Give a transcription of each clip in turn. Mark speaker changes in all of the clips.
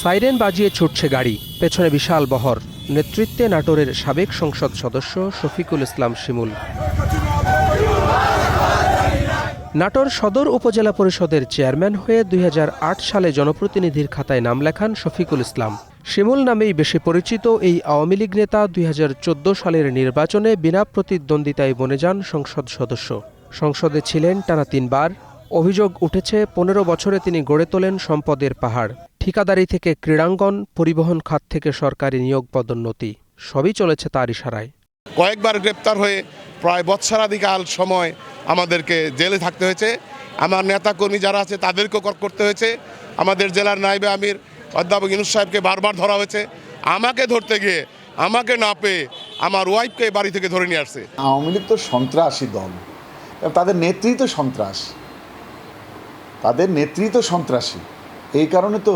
Speaker 1: Siren বাজিয়ে ছুটছে গাড়ি, পেছনে বিশাল বহর। নেতৃত্বে নাটোরের সাবেক সংসদ সদস্য শফিকুল ইসলাম শিমুল। নাটোর সদর উপজেলা পরিষদের চেয়ারম্যান হয়ে ২০০৮ সালে জনপ্রতিনিধির খাতায় নাম লেখান শফিকুল ইসলাম। শিমুল নামেই বেশি পরিচিত এই আওয়ামী লীগ নেতা ২০১৪ সালের নির্বাচনে বিনা প্রতিদ্বন্দ্বিতায় বনে যান সংসদ সদস্য। সংসদে ছিলেন টানা ৩ বার। অভিযোগ উঠেছে ১৫ বছরে তিনি গড়ে তোলেন সম্পদের পাহাড়। ঠিকাদারি থেকে ক্রীড়াঙ্গন, পরিবহন খাত থেকে সরকারি নিয়োগ পদোন্নতি, সবই চলেছে তার ইশারায়।
Speaker 2: কয়েকবার গ্রেপ্তার হয়ে প্রায় বৎসরাধিকাল সময় আমাদেরকে জেলে থাকতে হয়েছে। আমার নেতাকর্মী যারা আছে তাদেরকেও করতে হয়েছে। আমাদের জেলার নায়েবে আমির অধ্যাপক ইউনূস সাহেবকে বারবার ধরা হয়েছে। আমাকে ধরতে গিয়ে আমাকে না পেয়ে আমার ওয়াইফকে বাড়ি থেকে ধরে নিয়ে আসছে।
Speaker 3: আওয়ামী লীগ তো সন্ত্রাসী দল, তাদের নেতৃত্ব সন্ত্রাস, তাদের নেতৃত্ব সন্ত্রাসী। এই কারণে তো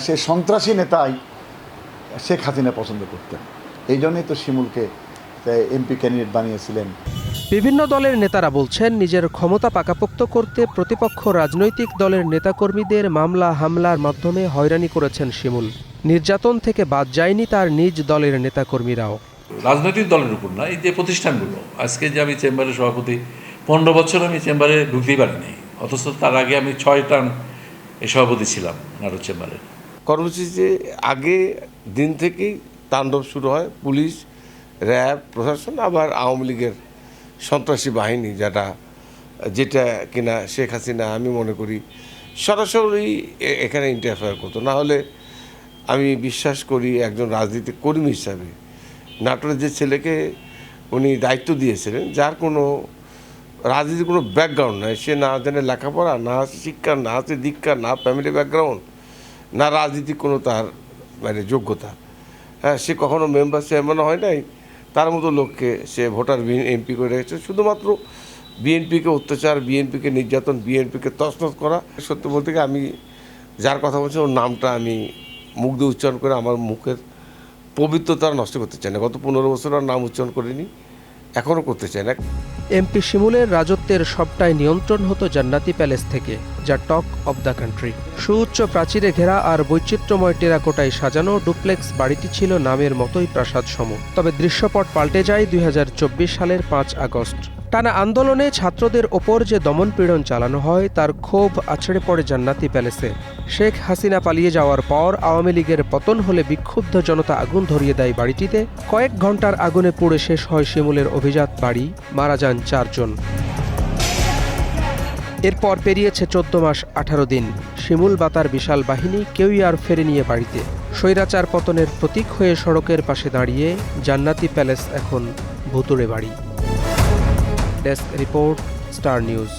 Speaker 3: সে সন্ত্রাসী নেতাই শেখ হাসিনা পছন্দ করতেন। এই জন্যই তো শিমুলকে এমপি ক্যান্ডিডেট বানিয়েছিলেন।
Speaker 1: বিভিন্ন দলের নেতারা বলছেন, নিজের ক্ষমতা পাকাপোক্ত করতে প্রতিপক্ষ রাজনৈতিক দলের নেতাকর্মীদের মামলা হামলার মাধ্যমে হয়রানি করেছেন শিমুল। নির্যাতন থেকে বাদ যায়নি তার নিজ দলের নেতাকর্মীরাও।
Speaker 4: রাজনৈতিক দলের উপর না, এই যে প্রতিষ্ঠানগুলো, আজকে যে আমি চেম্বারের সভাপতি, 15 বছর আমি চেম্বারে ঢুকতেই পারিনি, অথচ তার আগে আমি 6 টার্ম এই সভাপতি ছিলাম নাটোর চেম্বারের।
Speaker 5: কর্মসূচিতে আগে দিন থেকেই তাণ্ডব শুরু হয় পুলিশ, র্যাব, প্রশাসন, আবার আওয়ামী লীগের সন্ত্রাসী বাহিনী, যেটা কিনা শেখ হাসিনা আমি মনে করি সরাসরি এখানে ইন্টারফেয়ার করতো। না হলে আমি বিশ্বাস করি একজন রাজনীতি কর্মী হিসাবে নাটোরের যে ছেলেকে উনি দায়িত্ব দিয়েছিলেন, যার কোনো রাজনীতির কোনো ব্যাকগ্রাউন্ড নাই, সে না জানে লেখাপড়া, না আছে শিক্ষা, না আছে দীক্ষা, না ফ্যামিলি ব্যাকগ্রাউন্ড, না রাজনীতির কোনো তার যোগ্যতা, হ্যাঁ, সে কখনো মেম্বার চেয়ারম্যান হয় নাই, তার মতো লোককে সে ভোটার এমপি করে রেখেছে শুধুমাত্র বিএনপিকে অত্যাচার, বিএনপিকে নির্যাতন, বিএনপিকে তছনছ করা। সত্যি বলতে গিয়ে আমি যার কথা বলছি ওর নামটা আমি মুখ দিয়ে উচ্চারণ করে আমার মুখের পবিত্রতা নষ্ট করতে চাই না। গত 15 বছর আর নাম উচ্চারণ করিনি, এখনও করতে চাই না।
Speaker 1: এমপি শিমুলের রাজত্বের সবটাই নিয়ন্ত্রণ হতো জান্নাতি প্যালেস থেকে, যা টক অব দ্য কান্ট্রি। সুউচ্চ প্রাচীরে ঘেরা আর বৈচিত্র্যময় টেরাকোটায় সাজানো ডুপ্লেক্স বাড়িটি ছিল নামের মতোই প্রাসাদসম। তবে দৃশ্যপট পাল্টে যায় ২০২৪ সালের 5 আগস্ট। টানা আন্দোলনে ছাত্রদের ওপর যে দমনপীড়ন চালানো হয় তার ক্ষোভ আছড়ে পড়ে জান্নাতি প্যালেসে। শেখ হাসিনা পালিয়ে যাওয়ার পর আওয়ামী লীগের পতন হলে বিক্ষুব্ধ জনতা আগুন ধরিয়ে দেয় বাড়িটিতে। কয়েক ঘন্টার আগুনে পুড়ে শেষ হয় শিমুলের অভিজাত বাড়ি, মারা যান 4 জন। এরপর পেরিয়েছে 14 মাস 18 দিন। শিমুল বাতার বিশাল বাহিনী কেউই আর ফেরে নিয়ে বাড়িতে। স্বৈরাচার পতনের প্রতীক হয়ে সড়কের পাশে দাঁড়িয়ে জান্নাতি প্যালেস এখন ভুতুড়ে বাড়ি। Desk report, star news.